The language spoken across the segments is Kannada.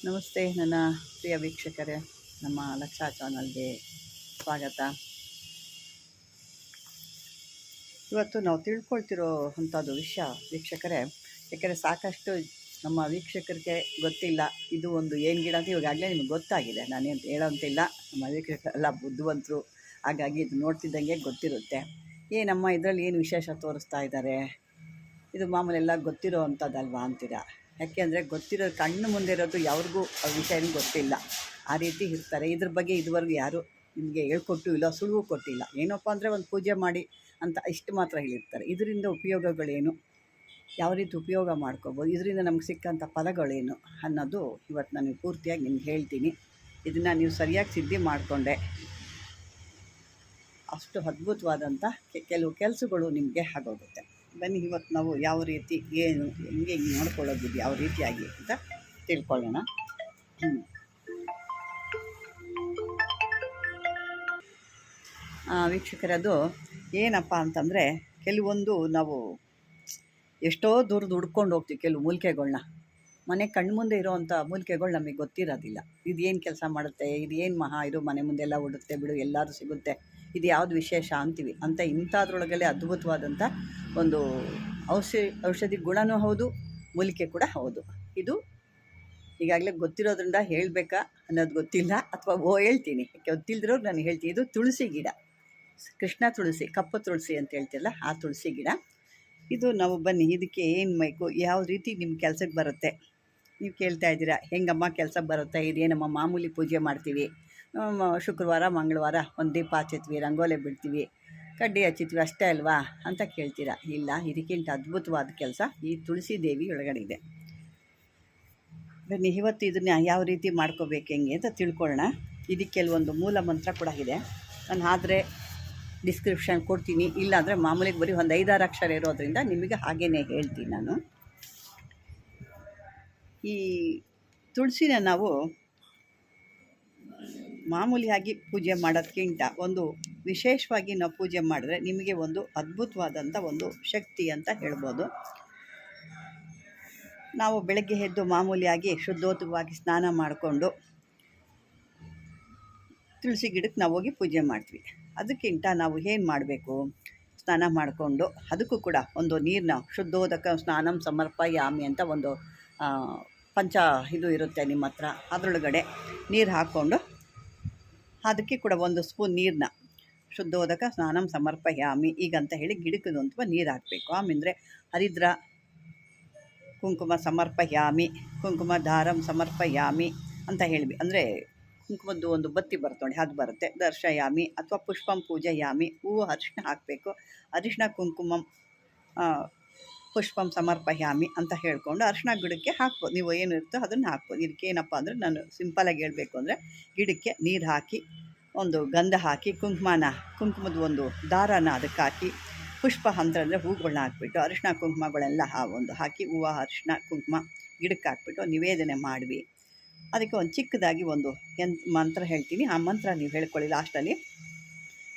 ನಮಸ್ತೆ ನನ್ನ ಪ್ರಿಯ ವೀಕ್ಷಕರೇ, ನಮ್ಮ ಲಕ್ಷ ಚಾನಲ್ಗೆ ಸ್ವಾಗತ. ಇವತ್ತು ನಾವು ತಿಳ್ಕೊಳ್ತಿರೋ ಅಂಥದ್ದು ವಿಷಯ ವೀಕ್ಷಕರೇ, ಯಾಕೆಂದರೆ ಸಾಕಷ್ಟು ನಮ್ಮ ವೀಕ್ಷಕರಿಗೆ ಗೊತ್ತಿಲ್ಲ ಇದು ಒಂದು ಏನು ಗಿಡ ಅಂತ. ಇವಾಗಲೇ ನಿಮಗೆ ಗೊತ್ತಾಗಿದೆ, ನಾನೇನು ಹೇಳೋಂತಿಲ್ಲ. ನಮ್ಮ ವೀಕ್ಷಕರೆಲ್ಲ ಬುದ್ಧಿವಂತರು, ಹಾಗಾಗಿ ಇದು ನೋಡ್ತಿದ್ದಂಗೆ ಗೊತ್ತಿರುತ್ತೆ. ಏನಮ್ಮ ಇದರಲ್ಲಿ ಏನು ವಿಶೇಷ ತೋರಿಸ್ತಾ ಇದ್ದಾರೆ, ಇದು ಮಾಮೂಲೆಲ್ಲ ಗೊತ್ತಿರೋ ಅಂಥದ್ದಲ್ವಾ ಅಂತೀರಾ. ಯಾಕೆಂದರೆ ಗೊತ್ತಿರೋ ಕಣ್ಣು ಮುಂದೆ ಇರೋದು ಯಾರಿಗೂ ಆ ವಿಷಯನೂ ಗೊತ್ತಿಲ್ಲ, ಆ ರೀತಿ ಇರ್ತಾರೆ. ಇದ್ರ ಬಗ್ಗೆ ಇದುವರೆಗೂ ಯಾರು ನಿಮಗೆ ಹೇಳ್ಕೊಟ್ಟು ಇಲ್ಲ, ಸುಳುವು ಕೊಟ್ಟಿಲ್ಲ. ಏನಪ್ಪ ಅಂದರೆ ಒಂದು ಪೂಜೆ ಮಾಡಿ ಅಂತ ಇಷ್ಟು ಮಾತ್ರ ಹೇಳಿರ್ತಾರೆ. ಇದರಿಂದ ಉಪಯೋಗಗಳೇನು, ಯಾವ ರೀತಿ ಉಪಯೋಗ ಮಾಡ್ಕೋಬೋದು, ಇದರಿಂದ ನಮ್ಗೆ ಸಿಕ್ಕಂಥ ಫಲಗಳೇನು ಅನ್ನೋದು ಇವತ್ತು ನಾನು ಪೂರ್ತಿಯಾಗಿ ನಿಮ್ಗೆ ಹೇಳ್ತೀನಿ. ಇದನ್ನು ನೀವು ಸರಿಯಾಗಿ ಸಿದ್ಧಿ ಮಾಡಿಕೊಂಡೆ ಅಷ್ಟು ಅದ್ಭುತವಾದಂಥ ಕೆಲವು ಕೆಲಸಗಳು ನಿಮಗೆ ಆಗೋಗುತ್ತೆ. ಬನ್ನಿ ಇವತ್ತು ನಾವು ಯಾವ ರೀತಿ ಏನು ಹೆಂಗೆ ನೋಡ್ಕೊಳ್ಳೋದು ಯಾವ ರೀತಿಯಾಗಿ ಅಂತ ತಿಳ್ಕೊಳ್ಳೋಣ. ವೀಕ್ಷಕರದು ಏನಪ್ಪ ಅಂತಂದರೆ, ಕೆಲವೊಂದು ನಾವು ಎಷ್ಟೋ ದೂರದ್ದು ಹುಡ್ಕೊಂಡು ಹೋಗ್ತೀವಿ ಕೆಲವು ಮೂಲಿಕೆಗಳ್ನ. ಮನೆ ಕಣ್ಣು ಮುಂದೆ ಇರೋವಂಥ ಮೂಲಿಕೆಗಳು ನಮಗೆ ಗೊತ್ತಿರೋದಿಲ್ಲ. ಇದು ಏನು ಕೆಲಸ ಮಾಡುತ್ತೆ, ಇದು ಏನು ಇದು ಮನೆ ಮುಂದೆ ಎಲ್ಲ ಉಡುತ್ತೆ ಬಿಡು, ಎಲ್ಲರೂ ಸಿಗುತ್ತೆ, ಇದು ಯಾವುದು ವಿಶೇಷ ಅಂತೀವಿ ಅಂತ. ಇಂಥದ್ರೊಳಗಡೆ ಅದ್ಭುತವಾದಂಥ ಒಂದು ಔಷಧಿ ಗುಣವೂ ಹೌದು, ಮೂಲಿಕೆ ಕೂಡ ಹೌದು. ಇದು ಈಗಾಗಲೇ ಗೊತ್ತಿರೋದ್ರಿಂದ ಹೇಳಬೇಕಾ ಅನ್ನೋದು ಗೊತ್ತಿಲ್ಲ, ಅಥವಾ ಹೇಳ್ತೀನಿ, ಗೊತ್ತಿಲ್ಲದಿರೋ ನಾನು ಹೇಳ್ತೀನಿ. ಇದು ತುಳಸಿ ಗಿಡ, ಕೃಷ್ಣ ತುಳಸಿ, ಕಪ್ಪು ತುಳಸಿ ಅಂತ ಹೇಳ್ತಿಲ್ಲ, ಆ ತುಳಸಿ ಗಿಡ. ಇದು ನಾವು ಬನ್ನಿ ಇದಕ್ಕೆ ಏನು ಬೇಕು, ಯಾವ ರೀತಿ ನಿಮ್ಮ ಕೆಲಸಕ್ಕೆ ಬರುತ್ತೆ. ನೀವು ಕೇಳ್ತಾ ಇದ್ದೀರಾ, ಹೆಂಗಮ್ಮ ಕೆಲಸಕ್ಕೆ ಬರುತ್ತೆ, ಇದೇನಮ್ಮ ಮಾಮೂಲಿ ಪೂಜೆ ಮಾಡ್ತೀವಿ, ಶುಕ್ರವಾರ ಮಂಗಳವಾರ ಒಂದು ದೀಪ ಹಚ್ಚಿತ್ವಿ, ರಂಗೋಲೆ ಬಿಡ್ತೀವಿ, ಕಡ್ಡಿ ಹಚ್ಚಿತ್ವಿ ಅಷ್ಟೇ ಅಲ್ವಾ ಅಂತ ಕೇಳ್ತೀರಾ. ಇಲ್ಲ, ಇದಕ್ಕಿಂತ ಅದ್ಭುತವಾದ ಕೆಲಸ ಈ ತುಳಸಿ ದೇವಿ ಒಳಗಡೆ ಇದೆ. ಬನ್ನಿ ಇವತ್ತು ಇದನ್ನು ಯಾವ ರೀತಿ ಮಾಡ್ಕೋಬೇಕು ಹೆಂಗೆ ಅಂತ ತಿಳ್ಕೊಳ್ಳೋಣ. ಇದಕ್ಕೆ ಕೆಲವೊಂದು ಮೂಲ ಮಂತ್ರ ಕೂಡ ಇದೆ, ನಾನು ಆದರೆ ಡಿಸ್ಕ್ರಿಪ್ಷನ್ ಕೊಡ್ತೀನಿ. ಇಲ್ಲಾಂದರೆ ಮಾಮೂಲಿಗೆ ಬರೀ ಒಂದು 5-6 ಅಕ್ಷರ ಇರೋದ್ರಿಂದ ನಿಮಗೆ ಹಾಗೇ ಹೇಳ್ತೀನಿ ನಾನು. ಈ ತುಳಸಿನ ನಾವು ಮಾಮೂಲಿಯಾಗಿ ಪೂಜೆ ಮಾಡೋದಕ್ಕಿಂತ ಒಂದು ವಿಶೇಷವಾಗಿ ನಾವು ಪೂಜೆ ಮಾಡಿದ್ರೆ ನಿಮಗೆ ಒಂದು ಅದ್ಭುತವಾದಂಥ ಒಂದು ಶಕ್ತಿ ಅಂತ ಹೇಳ್ಬೋದು. ನಾವು ಬೆಳಗ್ಗೆ ಎದ್ದು ಮಾಮೂಲಿಯಾಗಿ ಶುದ್ಧೋತವಾಗಿ ಸ್ನಾನ ಮಾಡಿಕೊಂಡು ತುಳಸಿ ಗಿಡಕ್ಕೆ ನಾವು ಹೋಗಿ ಪೂಜೆ ಮಾಡ್ತೀವಿ. ಅದಕ್ಕಿಂತ ನಾವು ಏನು ಮಾಡಬೇಕು, ಸ್ನಾನ ಮಾಡಿಕೊಂಡು ಅದಕ್ಕೂ ಕೂಡ ಒಂದು ನೀರನ್ನ ಶುದ್ಧೋದಕ ಸ್ನಾನಂ ಸಮರ್ಪಯಾಮಿ ಅಂತ ಒಂದು ಪಂಚ ಇದು ಇರುತ್ತೆ ನಿಮ್ಮ ಹತ್ರ, ಅದರೊಳಗಡೆ ನೀರು ಹಾಕ್ಕೊಂಡು ಅದಕ್ಕೆ ಕೂಡ 1 ಸ್ಪೂನ್ ನೀರನ್ನ ಶುದ್ಧೋದಕ ಸ್ನಾನಂ ಸಮರ್ಪಯಾಮಿ ಈಗಂತ ಹೇಳಿ ಗಿಡಕ್ಕಂತವ ನೀರು ಹಾಕಬೇಕು. ಆಮೇಲೆ ಹರಿದ್ರ ಕುಂಕುಮ ಸಮರ್ಪಯಾಮಿ, ಕುಂಕುಮ ದಾರಂ ಸಮರ್ಪಯಾಮಿ ಅಂತ ಹೇಳಿ, ಅಂದರೆ ಕುಂಕುಮದ್ದು ಒಂದು ಬತ್ತಿ ಬರುತ್ತೆ ನೋಡಿ, ಅದು ಬರುತ್ತೆ. ದರ್ಶಯಾಮಿ ಅಥವಾ ಪುಷ್ಪಂ ಪೂಜಯಾಮಿ, ಹೂವು ಅರಿಶಿನ ಹಾಕಬೇಕು. ಅರಿಶಿನ ಕುಂಕುಮಂ ಪುಷ್ಪಂ ಸಮರ್ಪಯಾಮಿ ಅಂತ ಹೇಳ್ಕೊಂಡು ಅರಿಶಿನ ಗಿಡಕ್ಕೆ ಹಾಕ್ಬೋದು. ನೀವು ಏನಿರುತ್ತೋ ಅದನ್ನು ಹಾಕ್ಬೋದು. ಇದಕ್ಕೆ ಏನಪ್ಪ ಅಂದರೆ, ನಾನು ಸಿಂಪಲಾಗಿ ಹೇಳಬೇಕು ಅಂದರೆ, ಗಿಡಕ್ಕೆ ನೀರು ಹಾಕಿ ಒಂದು ಗಂಧ ಹಾಕಿ ಕುಂಕುಮದ ಒಂದು ದಾರನ ಅದಕ್ಕೆ ಹಾಕಿ, ಪುಷ್ಪ ಅಂದರೆ ಹೂಗಳನ್ನ ಹಾಕ್ಬಿಟ್ಟು ಅರಿಶಿನ ಕುಂಕುಮಗಳೆಲ್ಲ ಹಾಕಿ ಹೂವು ಅರಿಶಿನ ಕುಂಕುಮ ಗಿಡಕ್ಕೆ ಹಾಕ್ಬಿಟ್ಟು ನಿವೇದನೆ ಮಾಡಿವಿ. ಅದಕ್ಕೆ ಒಂದು ಚಿಕ್ಕದಾಗಿ ಒಂದು ಮಂತ್ರ ಹೇಳ್ತೀನಿ, ಆ ಮಂತ್ರ ನೀವು ಹೇಳ್ಕೊಳ್ಳಿ ಲಾಸ್ಟಲ್ಲಿ.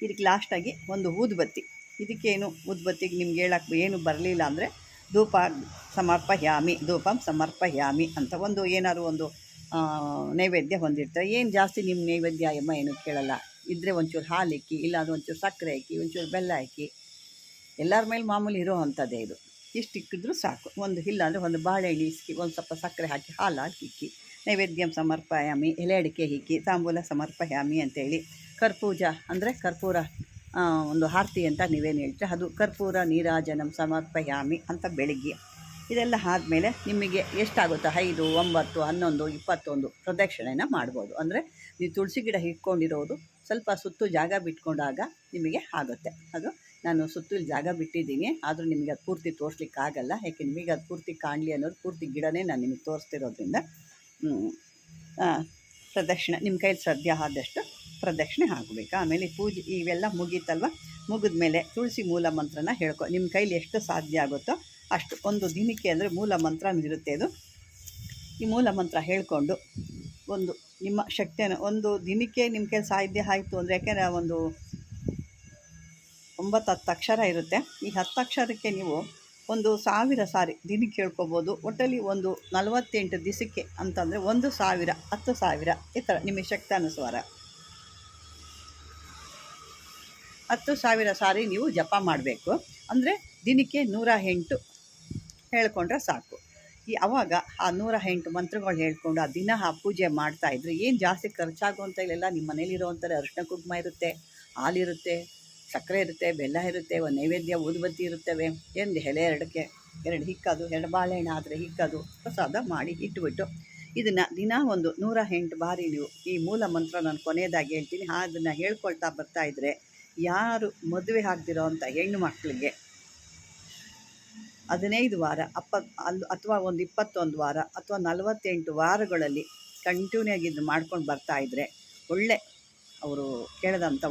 ಇದಕ್ಕೆ ಲಾಸ್ಟಾಗಿ ಒಂದು ಊದುಬತ್ತಿ, ಇದಕ್ಕೇನು ಊದುಬತ್ತಿಗೆ ನಿಮ್ಗೆ ಹೇಳಕ್ಕೆ ಏನು ಬರಲಿಲ್ಲ ಅಂದರೆ ಧೂಪ ಸಮರ್ಪಯಾಮಿ, ಧೂಪಂ ಸಮರ್ಪಯಾಮಿ ಅಂತ ಒಂದು ಏನಾದ್ರು ಒಂದು ನೈವೇದ್ಯ ಹೊಂದಿರ್ತಾರೆ. ಏನು ಜಾಸ್ತಿ ನಿಮ್ಮ ನೈವೇದ್ಯ ಏನು ಕೇಳಲ್ಲ, ಇದ್ದರೆ ಒಂಚೂರು ಹಾಲು ಇಕ್ಕಿ, ಇಲ್ಲಾಂದ್ರೆ ಒಂಚೂರು ಸಕ್ಕರೆ ಹಾಕಿ, ಒಂಚೂರು ಬೆಲ್ಲ ಹಾಕಿ, ಎಲ್ಲರ ಮೇಲೆ ಮಾಮೂಲಿ ಇರೋ ಅಂಥದ್ದೇ ಇದು. ಇಷ್ಟು ಇಕ್ಕಿದ್ರೂ ಸಾಕು. ಇಲ್ಲಾಂದರೆ ಒಂದು ಬಾಳೆಹಣ್ಣು ಇಸ್ಕಿ, ಒಂದು ಸ್ವಲ್ಪ ಸಕ್ಕರೆ ಹಾಕಿ, ಹಾಲು ಹಾಕಿ ಇಕ್ಕಿ, ನೈವೇದ್ಯಂ ಸಮರ್ಪಯಾಮಿ, ಎಲೆ ಅಡಿಕೆ ಇಕ್ಕಿ, ತಾಂಬೂಲ ಸಮರ್ಪಯಾಮಿ ಅಂತೇಳಿ, ಕರ್ಪೂಜ ಅಂದರೆ ಕರ್ಪೂರ ಒಂದು ಆರತಿ ಅಂತ ನೀವೇನು ಹೇಳ್ತೀರ, ಅದು ಕರ್ಪೂರ ನೀರಾಜನಂ ಸಮರ್ಪಯಾಮಿ ಅಂತ ಬೆಳಿಗ್ಗೆ. ಇದೆಲ್ಲ ಆದಮೇಲೆ ನಿಮಗೆ ಎಷ್ಟಾಗುತ್ತೋ 5, 9, 11, 21 ಪ್ರದಕ್ಷಿಣೆನ ಮಾಡ್ಬೋದು. ಅಂದರೆ ನೀವು ತುಳಸಿ ಗಿಡ ಇಟ್ಕೊಂಡಿರೋದು ಸ್ವಲ್ಪ ಸುತ್ತು ಜಾಗ ಬಿಟ್ಕೊಂಡಾಗ ನಿಮಗೆ ಆಗುತ್ತೆ. ಅದು ನಾನು ಸುತ್ತಲೂ ಜಾಗ ಬಿಟ್ಟಿದ್ದೀನಿ, ಆದರೂ ನಿಮಗೆ ಅದು ಪೂರ್ತಿ ತೋರಿಸ್ಲಿಕ್ಕಾಗಲ್ಲ. ಯಾಕೆ ನಿಮಗೆ ಅದು ಪೂರ್ತಿ ಕಾಣಲಿ ಅನ್ನೋದು, ಪೂರ್ತಿ ಗಿಡನೇ ನಾನು ನಿಮಗೆ ತೋರಿಸ್ತಿರೋದ್ರಿಂದ ಪ್ರದಕ್ಷಿಣೆ ನಿಮ್ಮ ಕೈಲಿ ಸಾಧ್ಯ ಆದಷ್ಟು ಪ್ರದಕ್ಷಿಣೆ ಆಗಬೇಕು. ಆಮೇಲೆ ಪೂಜೆ ಇವೆಲ್ಲ ಮುಗೀತಲ್ವ, ಮುಗಿದ ಮೇಲೆ ತುಳಸಿ ಮೂಲ ಮಂತ್ರನ ನಿಮ್ಮ ಕೈಲಿ ಎಷ್ಟು ಸಾಧ್ಯ ಆಗುತ್ತೋ ಅಷ್ಟು. ಒಂದು ದಿನಕ್ಕೆ ಅಂದರೆ ಮೂಲ ಮಂತ್ರ ಇರುತ್ತೆ ಇದು. ಈ ಮೂಲ ಮಂತ್ರ ಹೇಳಿಕೊಂಡು ಒಂದು ನಿಮ್ಮ ಶಕ್ತಿಯನ್ನು ಒಂದು ದಿನಕ್ಕೆ ನಿಮ್ಮ ಕೈಲಿ ಸಾಧ್ಯ ಆಯಿತು ಅಂದರೆ, ಯಾಕೆಂದರೆ ಒಂದು 9-10 ಅಕ್ಷರ ಇರುತ್ತೆ. ಈ 10 ಅಕ್ಷರಕ್ಕೆ ನೀವು ಒಂದು 1000 ಸಾರಿ ದಿನಕ್ಕೆ ಹೇಳ್ಕೊಬೋದು. ಒಟ್ಟಲ್ಲಿ ಒಂದು 48 ದಿವಸಕ್ಕೆ ಅಂತಂದರೆ 1,000, 10,000 ಈ ಥರ ನಿಮಗೆ ಶಕ್ತಾನುಸಾರ 10,000 ಸಾರಿ ನೀವು ಜಪ ಮಾಡಬೇಕು. ಅಂದರೆ ದಿನಕ್ಕೆ 108 ಹೇಳ್ಕೊಂಡ್ರೆ ಸಾಕು. ಆವಾಗ ಆ 108 ಮಂತ್ರಗಳು ಹೇಳ್ಕೊಂಡು ಆ ದಿನ ಆ ಪೂಜೆ ಮಾಡ್ತಾಯಿದ್ರೆ ಏನು ಜಾಸ್ತಿ ಖರ್ಚಾಗುವಂಥ ಇಲ್ಲೆಲ್ಲ ನಿಮ್ಮ ಮನೇಲಿರೋವಂಥದ್ದು ಅರಿಶಿನ ಕುಂಕುಮ ಇರುತ್ತೆ, ಹಾಲಿರುತ್ತೆ, ಸಕ್ಕರೆ ಇರುತ್ತೆ, ಬೆಲ್ಲ ಇರುತ್ತೆ, ಒಂದು ನೈವೇದ್ಯ ಊದುಬತ್ತಿ ಇರುತ್ತವೆ, ಒಂದು ಎಲೆ 2 ಹಿಕ್ಕದು, 2 ಬಾಳೆಹಣ್ಣು ಆದರೆ ಹಿಕ್ಕದು, ಪ್ರಸಾದ ಮಾಡಿ ಇಟ್ಬಿಟ್ಟು ಇದನ್ನು ದಿನ ಒಂದು 108 ಬಾರಿ ನೀವು ಈ ಮೂಲ ಮಂತ್ರ ನಾನು ಕೊನೆಯದಾಗಿ ಹೇಳ್ತೀನಿ, ಅದನ್ನು ಹೇಳ್ಕೊಳ್ತಾ ಬರ್ತಾಯಿದ್ರೆ ಯಾರು ಮದುವೆ ಆಗದಿರೋ ಅಂಥ ಹೆಣ್ಣು ಮಕ್ಕಳಿಗೆ 15 ವಾರ ಅಥವಾ ಒಂದು 21 ವಾರ ಅಥವಾ 48 ವಾರಗಳಲ್ಲಿ ಕಂಟಿನ್ಯೂ ಆಗಿ ಇದು ಮಾಡ್ಕೊಂಡು ಬರ್ತಾಯಿದ್ರೆ ಒಳ್ಳೆ ಅವರು ಕೇಳಿದಂಥ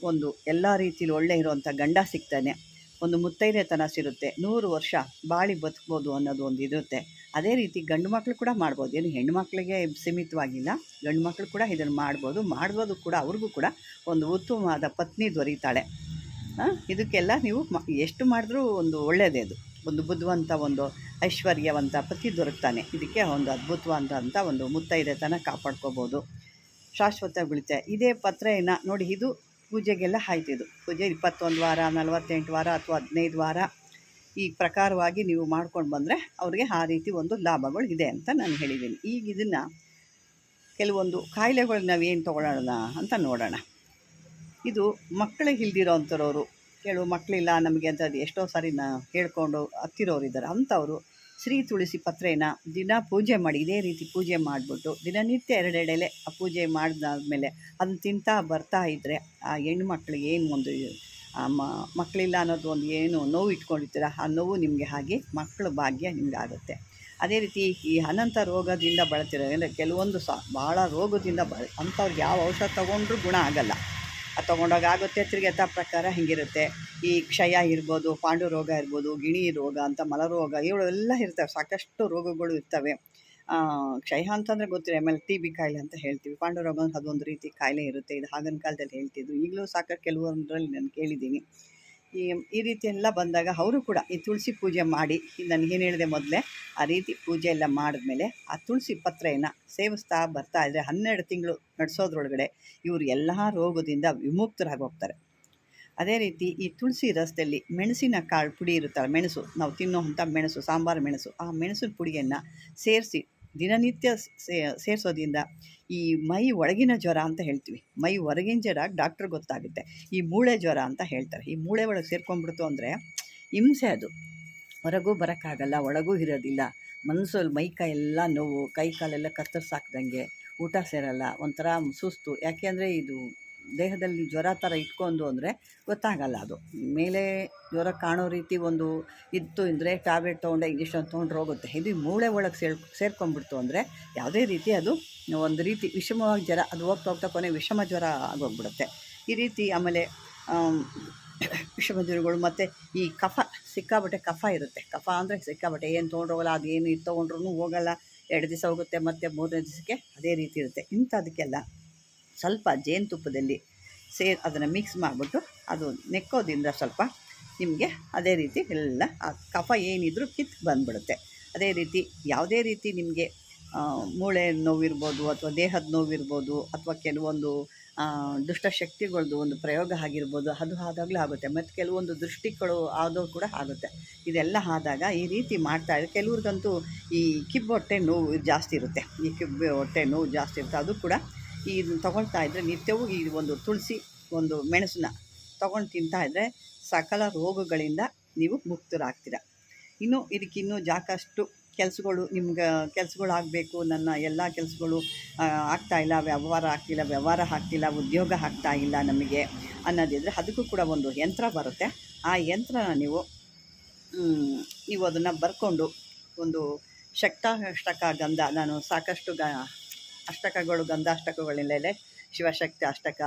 ಒಂದು ಎಲ್ಲ ರೀತಿಲಿ ಒಳ್ಳೆ ಇರುವಂಥ ಗಂಡ ಸಿಗ್ತಾನೆ, ಒಂದು ಮುತ್ತೈದೆತನ ಸಿಗುತ್ತೆ, 100 ವರ್ಷ ಬಾಳಿ ಬದುಕ್ಬೋದು ಅನ್ನೋದು ಒಂದು ಇರುತ್ತೆ. ಅದೇ ರೀತಿ ಗಂಡು ಮಕ್ಕಳು ಕೂಡ ಮಾಡ್ಬೋದು, ಏನು ಹೆಣ್ಣು ಮಕ್ಕಳಿಗೆ ಸೀಮಿತವಾಗಿಲ್ಲ, ಗಂಡು ಮಕ್ಕಳು ಕೂಡ ಇದನ್ನು ಮಾಡ್ಬೋದು ಕೂಡ ಅವ್ರಿಗೂ ಕೂಡ ಒಂದು ಉತ್ತಮವಾದ ಪತ್ನಿ ದೊರೀತಾಳೆ. ಇದಕ್ಕೆಲ್ಲ ನೀವು ಎಷ್ಟು ಮಾಡಿದ್ರೂ ಒಂದು ಒಳ್ಳೆಯದೇ, ಅದು ಒಂದು ಬುದ್ಧಿವಂತ ಒಂದು ಐಶ್ವರ್ಯವಂತ ಪತಿ ದೊರಕ್ತಾನೆ. ಇದಕ್ಕೆ ಒಂದು ಅದ್ಭುತವಾದಂಥ ಒಂದು ಮುತ್ತೈದೆತನ ಕಾಪಾಡ್ಕೋಬೋದು, ಶಾಶ್ವತ ಬೀಳುತ್ತೆ. ಇದೇ ಪತ್ರೆಯನ್ನು ನೋಡಿ, ಇದು ಪೂಜೆಗೆಲ್ಲ ಆಯ್ತಿದ್ದು ಪೂಜೆ 21 ವಾರ, 48 ವಾರ ಅಥವಾ 15 ವಾರ ಈ ಪ್ರಕಾರವಾಗಿ ನೀವು ಮಾಡ್ಕೊಂಡು ಬಂದರೆ ಅವ್ರಿಗೆ ಆ ರೀತಿ ಒಂದು ಲಾಭಗಳು ಇದೆ ಅಂತ ನಾನು ಹೇಳಿದ್ದೀನಿ. ಈಗ ಇದನ್ನು ಕೆಲವೊಂದು ಕಾಯಿಲೆಗಳು ನಾವೇನು ತೊಗೊಳ್ಳೋಣ ಅಂತ ನೋಡೋಣ. ಇದು ಮಕ್ಕಳಿಗೆ ಇಲ್ದಿರೋ ಅಂಥವ್ರವರು, ಕೆಲವು ಮಕ್ಕಳಿಲ್ಲ ನಮಗೆ ಅಂಥದ್ದು ಎಷ್ಟೋ ಸಾರಿ ಹೇಳ್ಕೊಂಡು ಹತ್ತಿರೋರು ಇದ್ದಾರೆ, ಅಂಥವರು ಶ್ರೀ ತುಳಸಿ ಪತ್ರೆನ ದಿನ ಪೂಜೆ ಮಾಡಿ, ಇದೇ ರೀತಿ ಪೂಜೆ ಮಾಡಿಬಿಟ್ಟು ದಿನನಿತ್ಯ 2 ಎಲೆ ಆ ಪೂಜೆ ಮಾಡಿದಾದ್ಮೇಲೆ ಅದನ್ನು ತಿಂತಾ ಬರ್ತಾ ಇದ್ದರೆ ಆ ಹೆಣ್ಣು ಮಕ್ಕಳಿಗೆ ಏನು ಒಂದು ಮಕ್ಕಳಿಲ್ಲ ಅನ್ನೋದು ಒಂದು ಏನು ನೋವು ಇಟ್ಕೊಂಡಿರ್ತೀರ, ಆ ನೋವು ನಿಮಗೆ ಹಾಗೆ ಮಕ್ಕಳ ಭಾಗ್ಯ ನಿಮ್ಗೆ ಆಗುತ್ತೆ. ಅದೇ ರೀತಿ ಈ ಅನಂತ ರೋಗದಿಂದ ಬಳಲ್ತಿರೋ ಅಂದರೆ ಕೆಲವೊಂದು ಭಾಳ ರೋಗದಿಂದ ಅಂಥವ್ರಿಗೆ ಯಾವ ಔಷಧ ತೊಗೊಂಡ್ರೂ ಗುಣ ಆಗಲ್ಲ, ಅದು ತೊಗೊಂಡಾಗ ಆಗುತ್ತೆ. ತಿರುಗಿ ಯಥಾ ಪ್ರಕಾರ ಹಿಂಗಿರುತ್ತೆ. ಈ ಕ್ಷಯ ಇರ್ಬೋದು, ಪಾಂಡು ರೋಗ ಇರ್ಬೋದು, ಗಿಣಿ ರೋಗ ಅಂತ ಮಲರೋಗ ಇವುಗಳೆಲ್ಲ ಇರ್ತವೆ, ಸಾಕಷ್ಟು ರೋಗಗಳು ಇರ್ತವೆ. ಕ್ಷಯ ಅಂತಂದರೆ ಗೊತ್ತಿದೆ, ಆಮೇಲೆ TB ಕಾಯಿಲೆ ಅಂತ ಹೇಳ್ತೀವಿ, ಪಾಂಡುರೋಗ ಅಂತ ಅದೊಂದು ರೀತಿ ಕಾಯಿಲೆ ಇರುತ್ತೆ. ಇದು ಆಗಿನ ಕಾಲದಲ್ಲಿ ಹೇಳ್ತಿದ್ರು, ಈಗಲೂ ಸಾಕಷ್ಟು ಕೆಲವೊಂದರಲ್ಲಿ ನಾನು ಕೇಳಿದ್ದೀನಿ. ಈ ರೀತಿ ಎಲ್ಲ ಬಂದಾಗ ಅವರು ಕೂಡ ಈ ತುಳಸಿ ಪೂಜೆ ಮಾಡಿ, ನಾನು ಏನು ಹೇಳಿದೆ ಮೊದಲೇ, ಆ ರೀತಿ ಪೂಜೆ ಎಲ್ಲ ಮಾಡಿದ್ಮೇಲೆ ಆ ತುಳಸಿ ಪತ್ರೆಯನ್ನು ಸೇವಿಸ್ತಾ ಬರ್ತಾ ಇದ್ದರೆ 12 ತಿಂಗಳು ನಡೆಸೋದ್ರೊಳಗಡೆ ಇವರು ಎಲ್ಲ ರೋಗದಿಂದ ವಿಮುಕ್ತರಾಗಿ ಹೋಗ್ತಾರೆ. ಅದೇ ರೀತಿ ಈ ತುಳಸಿ ರಸದಲ್ಲಿ ಮೆಣಸಿನ ಕಾಳು ಪುಡಿ ಇರುತ್ತಲ್ಲ, ಮೆಣಸು ನಾವು ತಿನ್ನೋವಂಥ ಮೆಣಸು, ಸಾಂಬಾರು ಮೆಣಸು, ಆ ಮೆಣಸಿನ ಪುಡಿಯನ್ನು ಸೇರಿಸಿ ದಿನನಿತ್ಯ ಸೇರಿಸೋದ್ರಿಂದ ಈ ಮೈ ಒಳಗಿನ ಜ್ವರ ಅಂತ ಹೇಳ್ತೀವಿ, ಮೈ ಹೊರಗಿನ ಜ್ವರ ಡಾಕ್ಟ್ರ್ ಗೊತ್ತಾಗುತ್ತೆ, ಈ ಮೂಳೆ ಜ್ವರ ಅಂತ ಹೇಳ್ತಾರೆ. ಈ ಮೂಳೆ ಒಳಗೆ ಸೇರ್ಕೊಂಡ್ಬಿಡ್ತು ಅಂದರೆ ಹಿಂಸೆ, ಅದು ಹೊರಗೂ ಬರೋಕ್ಕಾಗಲ್ಲ, ಒಳಗೂ ಇರೋದಿಲ್ಲ, ಮನಸ್ಸಲ್ಲಿ ಮೈ ಕೈ ಎಲ್ಲ ನೋವು, ಕೈ ಕಾಲೆಲ್ಲ ಕತ್ತರಿಸಾಕ್ದಂಗೆ, ಊಟ ಸೇರಲ್ಲ, ಒಂಥರ ಸುಸ್ತು. ಯಾಕೆ ಅಂದರೆ ಇದು ದೇಹದಲ್ಲಿ ಜ್ವರ ಥರ ಇಟ್ಕೊಂಡು ಅಂದರೆ ಗೊತ್ತಾಗಲ್ಲ, ಅದು ಮೇಲೆ ಜ್ವರ ಕಾಣೋ ರೀತಿ ಒಂದು ಇತ್ತು ಅಂದರೆ ಟ್ಯಾಬ್ಲೆಟ್ ತೊಗೊಂಡೆ ಇಂಜೆಕ್ಷನ್ ತೊಗೊಂಡ್ರೆ ಹೋಗುತ್ತೆ. ಇದು ಮೂಳೆ ಒಳಗೆ ಸೇರ್ಕೊಂಡ್ಬಿಡ್ತು ಅಂದರೆ ಯಾವುದೇ ರೀತಿ ಅದು ಒಂದು ರೀತಿ ವಿಷಮವಾಗಿ ಜ್ವರ, ಅದು ಹೋಗ್ತಾ ಕೊನೆ ವಿಷಮ ಜ್ವರ ಆಗೋಗ್ಬಿಡುತ್ತೆ. ಈ ರೀತಿ ಆಮೇಲೆ ವಿಷಮ ಜ್ವರಗಳು ಮತ್ತು ಈ ಕಫ, ಸಿಕ್ಕಾಬಟ್ಟೆ ಕಫ ಇರುತ್ತೆ. ಕಫ ಅಂದರೆ ಸಿಕ್ಕಾಬಟ್ಟೆ ಏನು ತೊಗೊಂಡೋಗಲ್ಲ, ಅದು ಏನು ಇದು ತೊಗೊಂಡ್ರೂ ಹೋಗಲ್ಲ, 2 ದಿವಸ ಹೋಗುತ್ತೆ, ಮತ್ತು 3ನೇ ದಿವಸಕ್ಕೆ ಅದೇ ರೀತಿ ಇರುತ್ತೆ. ಇಂಥದಕ್ಕೆಲ್ಲ ಸ್ವಲ್ಪ ಜೇನುತುಪ್ಪದಲ್ಲಿ ಅದನ್ನು ಮಿಕ್ಸ್ ಮಾಡಿಬಿಟ್ಟು ಅದು ನೆಕ್ಕೋದ್ರಿಂದ ಸ್ವಲ್ಪ ನಿಮಗೆ ಅದೇ ರೀತಿ ಎಲ್ಲ ಆ ಕಫ ಏನಿದ್ರೂ ಕಿತ್ತು ಬಂದುಬಿಡುತ್ತೆ. ಅದೇ ರೀತಿ ಯಾವುದೇ ರೀತಿ ನಿಮಗೆ ಮೂಳೆ ನೋವಿರ್ಬೋದು ಅಥವಾ ದೇಹದ ನೋವಿರ್ಬೋದು ಅಥವಾ ಕೆಲವೊಂದು ದುಷ್ಟಶಕ್ತಿಗಳದ್ದು ಒಂದು ಪ್ರಯೋಗ ಆಗಿರ್ಬೋದು, ಅದು ಆದಾಗಲೂ ಆಗುತ್ತೆ. ಮತ್ತು ಕೆಲವೊಂದು ದೃಷ್ಟಿಗಳು ಆದವು ಕೂಡ ಆಗುತ್ತೆ. ಇದೆಲ್ಲ ಆದಾಗ ಈ ರೀತಿ ಮಾಡ್ತಾಯಿದ್ರೆ ಕೆಲವ್ರಿಗಂತೂ ಈ ಕಿಬ್ಬು ಹೊಟ್ಟೆ ನೋವು ಜಾಸ್ತಿ ಇರುತ್ತೆ, ಈ ಕಿಬ್ಬು ಹೊಟ್ಟೆ ನೋವು ಜಾಸ್ತಿ ಇರುತ್ತೆ. ಅದು ಕೂಡ ಇದನ್ನು ತೊಗೊಳ್ತಾ ಇದ್ದರೆ ನಿತ್ಯವೂ ಈ ಒಂದು ತುಳಸಿ ಒಂದು ಮೆಣಸನ್ನ ತೊಗೊಂಡು ತಿಂತಾಯಿದ್ರೆ ಸಕಲ ರೋಗಗಳಿಂದ ನೀವು ಮುಕ್ತರಾಗ್ತೀರ. ಇದಕ್ಕಿನ್ನೂ ಸಾಕಷ್ಟು ಕೆಲಸಗಳು ನಿಮ್ಗೆ ಆಗಬೇಕು, ನನ್ನ ಎಲ್ಲ ಕೆಲಸಗಳು ಆಗ್ತಾಯಿಲ್ಲ, ವ್ಯವಹಾರ ಆಗ್ತಿಲ್ಲ, ಉದ್ಯೋಗ ಆಗ್ತಾಯಿಲ್ಲ ನಮಗೆ ಅನ್ನೋದಿದ್ರೆ ಅದಕ್ಕೂ ಕೂಡ ಒಂದು ಯಂತ್ರ ಬರುತ್ತೆ. ಆ ಯಂತ್ರನ ನೀವು ಅದನ್ನು ಬರ್ಕೊಂಡು ಒಂದು ಶಕ್ತಾಷ್ಟಕ ಗಂಧ, ನಾನು ಸಾಕಷ್ಟು ಅಷ್ಟಕಗಳು ಗಂಧಾಷ್ಟಕಗಳನ್ನೆಲ್ಲ ಶಿವಶಕ್ತಿ ಅಷ್ಟಕ,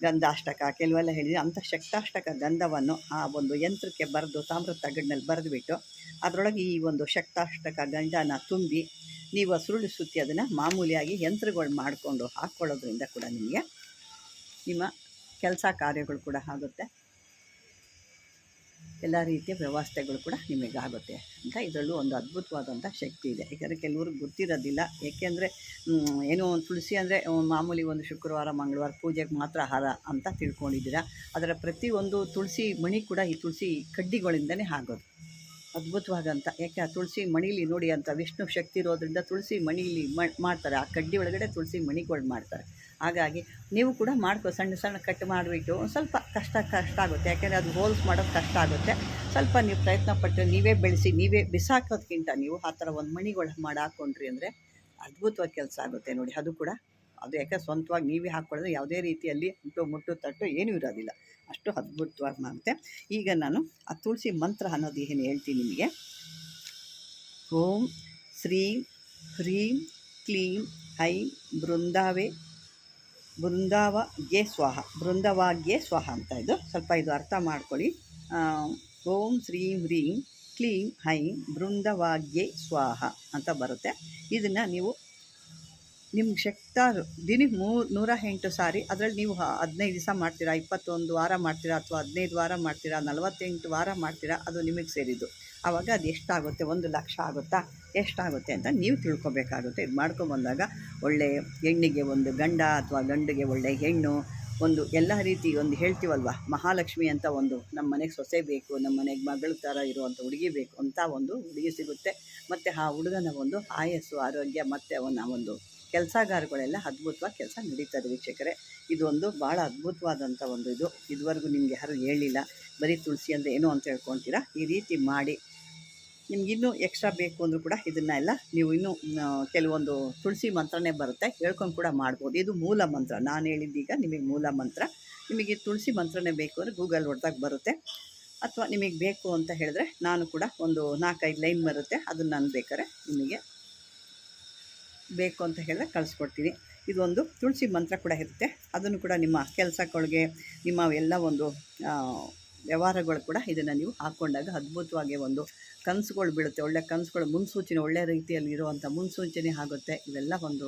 ಗಂಧಾಷ್ಟಕ ಕೆಲವೆಲ್ಲ ಹೇಳಿದೆ. ಅಂಥ ಶಕ್ತಾಷ್ಟಕ ಗಂಧವನ್ನು ಆ ಒಂದು ಯಂತ್ರಕ್ಕೆ ಬರೆದು ತಾಮ್ರದ ತಗಡಿನಲ್ಲಿ ಬರೆದುಬಿಟ್ಟು ಅದರೊಳಗೆ ಈ ಒಂದು ಶಕ್ತಾಷ್ಟಕ ಗಂಧನ ತುಂಬಿ ನೀವು ಸುರುಳಿ ಸುತ್ತಿ ಅದನ್ನು ಮಾಮೂಲಿಯಾಗಿ ಯಂತ್ರಗಳು ಮಾಡಿಕೊಂಡು ಹಾಕ್ಕೊಳ್ಳೋದ್ರಿಂದ ಕೂಡ ನಿಮಗೆ ನಿಮ್ಮ ಕೆಲಸ ಕಾರ್ಯಗಳು ಕೂಡ ಆಗುತ್ತೆ. ಎಲ್ಲ ರೀತಿಯ ವ್ಯವಸ್ಥೆಗಳು ಕೂಡ ನಿಮಗಾಗುತ್ತೆ ಅಂತ ಇದರಲ್ಲೂ ಒಂದು ಅದ್ಭುತವಾದಂಥ ಶಕ್ತಿ ಇದೆ. ಯಾಕೆಂದರೆ ಕೆಲವ್ರಿಗೆ ಗೊತ್ತಿರೋದಿಲ್ಲ. ಏಕೆಂದರೆ ಏನೋ ಒಂದು ತುಳಸಿ ಅಂದರೆ ಮಾಮೂಲಿ ಒಂದು ಶುಕ್ರವಾರ ಮಂಗಳವಾರ ಪೂಜೆಗೆ ಮಾತ್ರ ಆಹಾರ ಅಂತ ತಿಳ್ಕೊಂಡಿದ್ದೀರಾ. ಅದರ ಪ್ರತಿಯೊಂದು ತುಳಸಿ ಮಣಿ ಕೂಡ ಈ ತುಳಸಿ ಕಡ್ಡಿಗಳಿಂದನೇ ಆಗೋದು. ಅದ್ಭುತವಾದಂಥ, ಯಾಕೆ ಆ ತುಳಸಿ ಮಣೀಲಿ ನೋಡಿ ಅಂತ ವಿಷ್ಣು ಶಕ್ತಿ ಇರೋದ್ರಿಂದ ತುಳಸಿ ಮಣೀಲಿ ಮಾಡ್ತಾರೆ. ಆ ಕಡ್ಡಿ ಒಳಗಡೆ ತುಳಸಿ ಮಣಿಗಳು ಮಾಡ್ತಾರೆ. ಹಾಗಾಗಿ ನೀವು ಕೂಡ ಸಣ್ಣ ಸಣ್ಣ ಕಟ್ ಮಾಡಿಬಿಟ್ಟು ಒಂದು ಸ್ವಲ್ಪ ಕಷ್ಟ ಆಗುತ್ತೆ. ಯಾಕೆಂದರೆ ಅದು ಹೋಲ್ಸ್ ಮಾಡೋದು ಕಷ್ಟ ಆಗುತ್ತೆ. ಸ್ವಲ್ಪ ನೀವು ಪ್ರಯತ್ನ ಪಟ್ಟರೆ ನೀವೇ ಬೆಳೆಸಿ ನೀವೇ ಬಿಸಾಕೋದಕ್ಕಿಂತ ನೀವು ಆ ಥರ ಒಂದು ಮಣಿಗಳು ಮಾಡಿ ಹಾಕ್ಕೊಂಡ್ರಿ ಅಂದರೆ ಅದ್ಭುತವಾಗಿ ಕೆಲಸ ಆಗುತ್ತೆ ನೋಡಿ. ಅದು ಕೂಡ ಅದು ಯಾಕೆ ಸ್ವಂತವಾಗಿ ನೀವೇ ಹಾಕ್ಕೊಳ್ಳೋದು, ಯಾವುದೇ ರೀತಿಯಲ್ಲಿ ಮುಟ್ಟು ತಟ್ಟು ಏನೂ ಇರೋದಿಲ್ಲ. ಅಷ್ಟು ಅದ್ಭುತವಾಗಿ ಮಾಡುತ್ತೆ. ಈಗ ನಾನು ಆ ತುಳಸಿ ಮಂತ್ರ ಅನ್ನೋದು ಏನು ಹೇಳ್ತೀನಿ ನಿಮಗೆ. ಓಂ ಶ್ರೀಂ ಹ್ರೀಂ ಕ್ಲೀಂ ಐಂ ಬೃಂದಾವಗೆ ಸ್ವಾಹ ಅಂತ ಇದು ಸ್ವಲ್ಪ ಇದು ಅರ್ಥ ಮಾಡ್ಕೊಳ್ಳಿ. ಓಂ ಶ್ರೀಂ ಹ್ರೀಂ ಕ್ಲೀಂ ಐಂ ಬೃಂದವಾಗ್ಯೆ ಸ್ವಾಹ ಅಂತ ಬರುತ್ತೆ. ಇದನ್ನು ನೀವು ನಿಮ್ಗೆ ಶಕ್ತಾರು ದಿನಕ್ಕೆ 108 ಸಾರಿ, ಅದರಲ್ಲಿ ನೀವು 15 ದಿವಸ ಮಾಡ್ತೀರಾ, 21 ವಾರ ಮಾಡ್ತೀರಾ, ಅಥವಾ 15 ವಾರ ಮಾಡ್ತೀರಾ, 48 ವಾರ ಮಾಡ್ತೀರಾ, ಅದು ನಿಮಗೆ ಸೇರಿದ್ದು. ಆವಾಗ ಅದು ಎಷ್ಟಾಗುತ್ತೆ, 1,00,000 ಆಗುತ್ತಾ, ಎಷ್ಟಾಗುತ್ತೆ ಅಂತ ನೀವು ತಿಳ್ಕೊಬೇಕಾಗುತ್ತೆ. ಇದು ಮಾಡ್ಕೊಂಬಂದಾಗ ಒಳ್ಳೆಯ ಹೆಣ್ಣಿಗೆ ಒಂದು ಗಂಡ ಅಥವಾ ಗಂಡಿಗೆ ಒಳ್ಳೆಯ ಹೆಣ್ಣು, ಒಂದು ಎಲ್ಲ ರೀತಿ ಒಂದು ಹೇಳ್ತೀವಲ್ವ, ಮಹಾಲಕ್ಷ್ಮಿ ಅಂತ ಒಂದು ನಮ್ಮ ಮನೆಗೆ ಸೊಸೆ ಬೇಕು, ನಮ್ಮ ಮನೆಗೆ ಮಗಳ ಥರ ಇರುವಂಥ ಹುಡುಗಿ ಬೇಕು ಅಂತ ಒಂದು ಹುಡುಗಿ ಸಿಗುತ್ತೆ. ಮತ್ತು ಆ ಹುಡುಗನ ಒಂದು ಆಯಸ್ಸು, ಆರೋಗ್ಯ ಮತ್ತು ಅವನ ಒಂದು ಕೆಲಸಗಾರಗಳೆಲ್ಲ ಅದ್ಭುತವಾಗಿ ಕೆಲಸ ನಡೀತದೆ ವೀಕ್ಷಕರೇ. ಇದೊಂದು ಭಾಳ ಅದ್ಭುತವಾದಂಥ ಒಂದು ಇದುವರೆಗೂ ನಿಮಗೆ ಯಾರೂ ಹೇಳಿಲ್ಲ. ಬರೀ ತುಳಸಿ ಅಂದರೆ ಏನು ಅಂತ ಹೇಳ್ಕೊತೀರಾ. ಈ ರೀತಿ ಮಾಡಿ ನಿಮಗಿನ್ನೂ ಎಕ್ಸ್ಟ್ರಾ ಬೇಕು ಅಂದರೂ ಕೂಡ ಇದನ್ನೆಲ್ಲ ನೀವು ಇನ್ನೂ ಕೆಲವೊಂದು ತುಳಸಿ ಮಂತ್ರನೇ ಬರುತ್ತೆ, ಹೇಳ್ಕೊಂಡು ಕೂಡ ಮಾಡ್ಬೋದು. ಇದು ಮೂಲ ಮಂತ್ರ, ನಾನು ಹೇಳಿದ್ದೀಗ ನಿಮಗೆ ಮೂಲ ಮಂತ್ರ. ನಿಮಗೆ ತುಳಸಿ ಮಂತ್ರನೇ ಬೇಕು ಅಂದರೆ ಗೂಗಲ್ ಹೊಡೆದಾಗ ಬರುತ್ತೆ. ಅಥವಾ ನಿಮಗೆ ಬೇಕು ಅಂತ ಹೇಳಿದ್ರೆ ನಾನು ಕೂಡ ಒಂದು 4-5 ಲೈನ್ ಬರುತ್ತೆ, ಅದನ್ನು ನಾನು ಬೇಕಾದ್ರೆ ನಿಮಗೆ ಬೇಕು ಅಂತ ಹೇಳಿದ್ರೆ ಕಳಿಸ್ಕೊಡ್ತೀನಿ. ಇದೊಂದು ತುಳಸಿ ಮಂತ್ರ ಕೂಡ ಇರುತ್ತೆ. ಅದನ್ನು ಕೂಡ ನಿಮ್ಮ ಕೆಲಸಗಳಿಗೆ, ನಿಮ್ಮ ಎಲ್ಲ ಒಂದು ವ್ಯವಹಾರಗಳು ಕೂಡ ಇದನ್ನು ನೀವು ಹಾಕ್ಕೊಂಡಾಗ ಅದ್ಭುತವಾಗಿ ಒಂದು ಕನಸುಗಳು ಬೀಳುತ್ತೆ. ಒಳ್ಳೆ ಕನಸುಗಳು, ಮುನ್ಸೂಚನೆ, ಒಳ್ಳೆ ರೀತಿಯಲ್ಲಿ ಇರುವಂಥ ಮುನ್ಸೂಚನೆ ಆಗುತ್ತೆ. ಇವೆಲ್ಲ ಒಂದು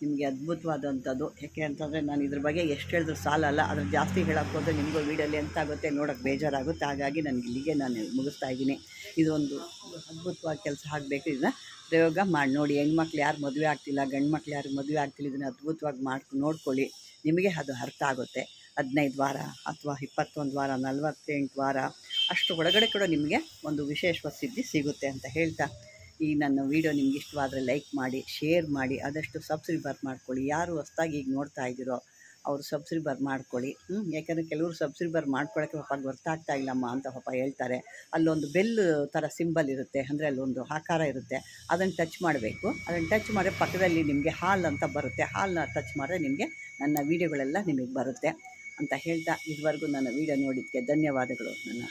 ನಿಮಗೆ ಅದ್ಭುತವಾದಂಥದ್ದು. ಯಾಕೆ ಅಂತಂದರೆ ನಾನು ಇದ್ರ ಬಗ್ಗೆ ಎಷ್ಟು ಹೇಳಿದ್ರು ಸಾಲಲ್ಲ. ಅದ್ರ ಜಾಸ್ತಿ ಹೇಳೋಕ್ಕೆ ಹೋದರೆ ನಿಮಗೂ ವೀಡಿಯೋಲಿ ಎಂತಾಗುತ್ತೆ, ನೋಡೋಕ್ಕೆ ಬೇಜಾರಾಗುತ್ತೆ. ಹಾಗಾಗಿ ನನಗೆ ಇಲ್ಲಿಗೆ ನಾನು ಮುಗಿಸ್ತಾ ಇದ್ದೀನಿ. ಇದೊಂದು ಅದ್ಭುತವಾಗಿ ಕೆಲಸ ಆಗಬೇಕು. ಇದನ್ನು ಪ್ರಯೋಗ ಮಾಡಿ ನೋಡಿ. ಹೆಣ್ಮಕ್ಳು ಯಾರು ಮದುವೆ ಆಗ್ತಿಲ್ಲ, ಗಂಡು ಮಕ್ಳು ಯಾರು ಮದುವೆ ಆಗ್ತಿಲ್ಲ, ಇದನ್ನು ಅದ್ಭುತವಾಗಿ ನೋಡ್ಕೊಳ್ಳಿ. ನಿಮಗೆ ಅದು ಅರ್ಥ ಆಗುತ್ತೆ. 15 ವಾರ ಅಥವಾ 21 ವಾರ, 48 ವಾರ ಅಷ್ಟು ಒಳಗಡೆ ಕೂಡ ನಿಮಗೆ ಒಂದು ವಿಶೇಷವಾದ ಸಿದ್ಧಿ ಸಿಗುತ್ತೆ ಅಂತ ಹೇಳ್ತಾ, ಈ ನನ್ನ ವೀಡಿಯೋ ನಿಮ್ಗೆ ಇಷ್ಟವಾದರೆ ಲೈಕ್ ಮಾಡಿ, ಶೇರ್ ಮಾಡಿ, ಆದಷ್ಟು ಸಬ್ಸ್ಕ್ರೈಬರ್ ಮಾಡ್ಕೊಳ್ಳಿ. ಯಾರು ಹೊಸದಾಗಿ ಈಗ ನೋಡ್ತಾ ಇದ್ದೀರೋ ಅವರು ಸಬ್ಸ್ಕ್ರೈಬರ್ ಮಾಡ್ಕೊಳ್ಳಿ. ಯಾಕಂದರೆ ಕೆಲವರು ಸಬ್ಸ್ಕ್ರೈಬರ್ ಮಾಡ್ಕೊಳ್ಳೋಕ್ಕೆ ಪಾಪ ಗೊತ್ತಾಗ್ತಾ ಇಲ್ಲಮ್ಮ ಅಂತ ಪಾಪ ಹೇಳ್ತಾರೆ. ಅಲ್ಲೊಂದು ಬೆಲ್ ಥರ ಸಿಂಬಲ್ ಇರುತ್ತೆ, ಅಂದರೆ ಅಲ್ಲೊಂದು ಆಕಾರ ಇರುತ್ತೆ, ಅದನ್ನು ಟಚ್ ಮಾಡಬೇಕು. ಅದನ್ನು ಟಚ್ ಮಾಡಿದ್ರೆ ಪಕ್ಕದಲ್ಲಿ ನಿಮಗೆ ಹಾಲ್ ಅಂತ ಬರುತ್ತೆ. ಹಾಲನ್ನ ಟಚ್ ಮಾಡಿದ್ರೆ ನಿಮಗೆ ನನ್ನ ವೀಡಿಯೋಗಳೆಲ್ಲ ನಿಮಗೆ ಬರುತ್ತೆ ಅಂತ ಹೇಳ್ತಾ, ಇದುವರೆಗೂ ನನ್ನ ವೀಡಿಯೋ ನೋಡಿದ್ದಕ್ಕೆ ಧನ್ಯವಾದಗಳು. ನನ್ನ